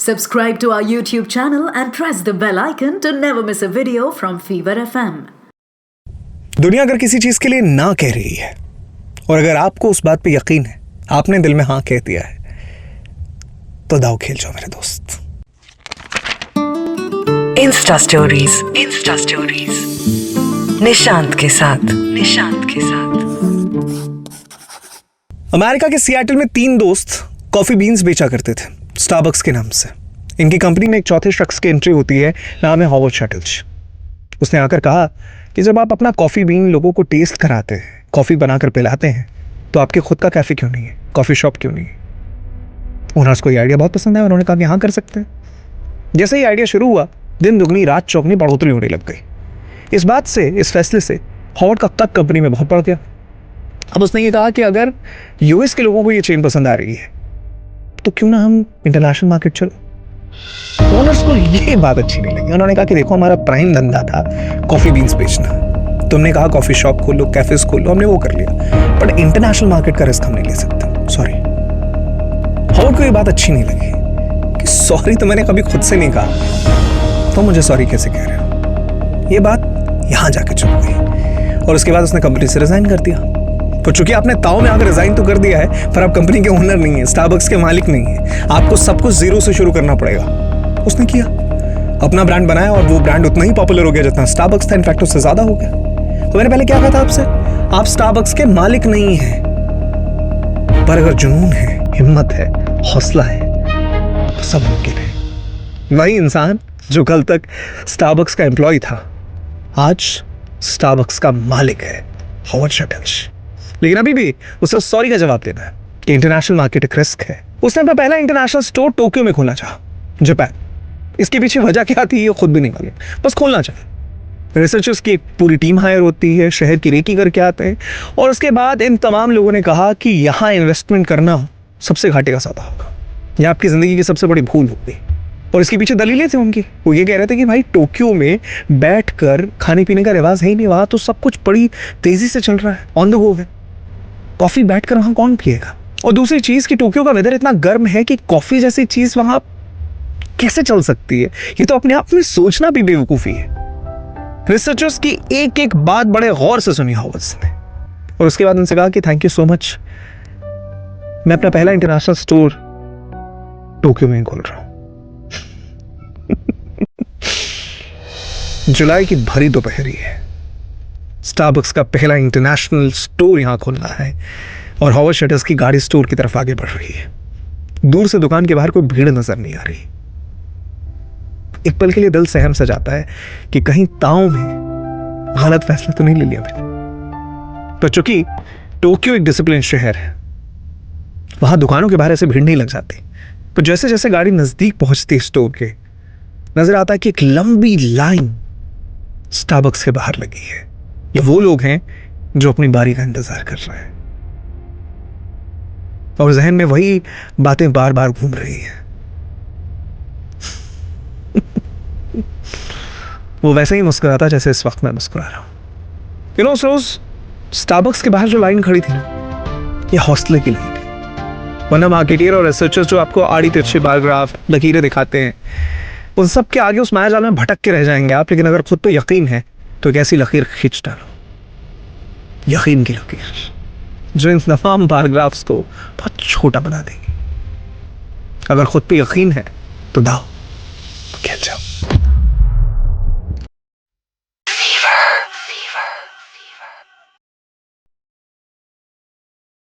Subscribe to our YouTube channel and press the bell icon to never miss a video from Fever FM. दुनिया अगर किसी चीज के लिए ना कह रही है और अगर आपको उस बात पे यकीन है, आपने दिल में हाँ कह दिया है, तो दाव खेल जाओ मेरे दोस्त। इंस्टा स्टोरीज निशांत के साथ। अमेरिका के सिएटल में 3 दोस्त कॉफी बीन्स बेचा करते थे स्टारबक्स के नाम से। इनकी कंपनी में एक चौथे शख्स की एंट्री होती है, नाम है हॉवर्ड शटल्स। उसने आकर कहा कि जब आप अपना कॉफी बीन लोगों को टेस्ट कराते हैं, कॉफी बनाकर पिलाते हैं, तो आपके खुद का कैफे क्यों नहीं है, कॉफी शॉप क्यों नहीं है। ओनर्स को ये आइडिया बहुत पसंद है, उन्होंने कहा कि हाँ कर सकते हैं। जैसे ही आइडिया शुरू हुआ, दिन दुगनी रात चौगनी बढ़ोतरी होने लग गई। इस बात से, इस फैसले से हॉवर्ड का कद कंपनी में बहुत बढ़ गया। अब उसने ये कहा कि अगर यूएस के लोगों को ये चेन पसंद आ रही है, तो क्यों ना हम इंटरनेशनल मार्केट चलो। ओनर्स को ये बात अच्छी नहीं लगी। उन्होंने कहा कि देखो, हमारा प्राइम धंधा था कॉफी बीन्स बेचना। तुमने कहा कॉफी शॉप खोलो, कैफेज खोलो, हमने वो कर लिया, बट इंटरनेशनल मार्केट का रिस्क हम नहीं ले सकते। सॉरी। हॉवर्ड को ये बात अच्छी नहीं लगी कि सॉरी तो मैंने कभी खुद से नहीं कहा, तो मुझे सॉरी कैसे कह रहे हो। ये बात यहां जाके चुप गई और उसके बाद उसने कंपनी से रिजाइन कर दिया। तो चूंकि आपने ताव में आकर रिजाइन तो कर दिया है, पर आप कंपनी के ओनर नहीं है, स्टारबक्स के मालिक नहीं है, आपको सब कुछ जीरो से शुरू करना पड़ेगा। उसने किया, अपना ब्रांड बनाया और वो ब्रांड उतना ही पॉपुलर हो गया जितना स्टारबक्स था, इनफैक्ट उससे ज्यादा हो गया। तो मैंने पहले क्या कहा था आपसे, आप स्टारबक्स के मालिक नहीं हैं, पर अगर जुनून है, हिम्मत है, हौसला है, तो सब मुमकिन है। वही इंसान जो कल तक स्टारबक्स का एम्प्लॉय था, आज स्टारबक्स का मालिक है, हॉवर्ड शटल्स। लेकिन अभी भी उसे सॉरी का जवाब देना है कि इंटरनेशनल मार्केट एक रिस्क है। उसने अपना पहला इंटरनेशनल स्टोर टोक्यो में खोलना चाहा, जापान। इसके पीछे वजह क्या थी ये खुद भी नहीं मालूम, बस खोलना चाहा। रिसर्चर्स की एक पूरी टीम हायर होती है, शहर की रेकी करके आते हैं, और उसके बाद इन तमाम लोगों ने कहा कि यहाँ इन्वेस्टमेंट करना सबसे घाटे का सौदा होगा, यह आपकी जिंदगी की सबसे बड़ी भूल होगी। और इसके पीछे दलीलें थी उनकी। वो ये कह रहे थे कि भाई, टोक्यो में बैठकर खाने पीने का रिवाज है ही नहीं, वहां तो सब कुछ बड़ी तेजी से चल रहा है, ऑन द गो है। कॉफी बैठकर वहां कौन पिएगा। और दूसरी चीज कि टोक्यो का वेदर इतना गर्म है कि कॉफी जैसी चीज वहां कैसे चल सकती है, ये तो अपने आप में सोचना भी बेवकूफी है। रिसर्चर्स की एक एक बात बड़े गौर से सुनी हॉवर्ड्स ने, और उसके बाद उनसे कहा कि थैंक यू सो मच, मैं अपना पहला इंटरनेशनल स्टोर टोक्यो में खोल रहा हूं। जुलाई की भरी दोपहरी है, स्टारबक्स का पहला इंटरनेशनल स्टोर यहां खुलना है और हॉवर्ड शटल्स की गाड़ी स्टोर की तरफ आगे बढ़ रही है। दूर से दुकान के बाहर कोई भीड़ नजर नहीं आ रही। एक पल के लिए दिल सहम सा जाता है कि कहीं ताऊ में गलत फैसला तो नहीं ले लिया मैंने। तो चूंकि टोक्यो एक डिसिप्लिन शहर है, वहां दुकानों के बाहर ऐसे भीड़ नहीं लग जाती, तो जैसे जैसे गाड़ी नजदीक पहुंचती स्टोर के, नजर आता है कि एक लंबी लाइन स्टारबक्स के बाहर लगी है। ये वो लोग हैं जो अपनी बारी का इंतजार कर रहे हैं, और जहन में वही बातें बार बार घूम रही हैं। वो वैसे ही मुस्कुराता जैसे इस वक्त मैं मुस्कुरा रहा हूं। उस रोज स्टारबक्स के बाहर जो लाइन खड़ी थी ना, ये हौसले की लाइन है। वरना मार्केटियर और रिसर्चर्स जो आपको आड़ी तिरछे बार ग्राफ, लकीरें दिखाते हैं, उन सब के आगे उस मायाजाल में भटक के रह जाएंगे आप। लेकिन अगर खुद पे यकीन है तो एक ऐसी लकीर खींच डालो, यकीन की लकीर, जो इन तमाम बारग्राफ्स को बहुत छोटा बना देगी। अगर खुद पे यकीन है तो दाव खेल जाओ।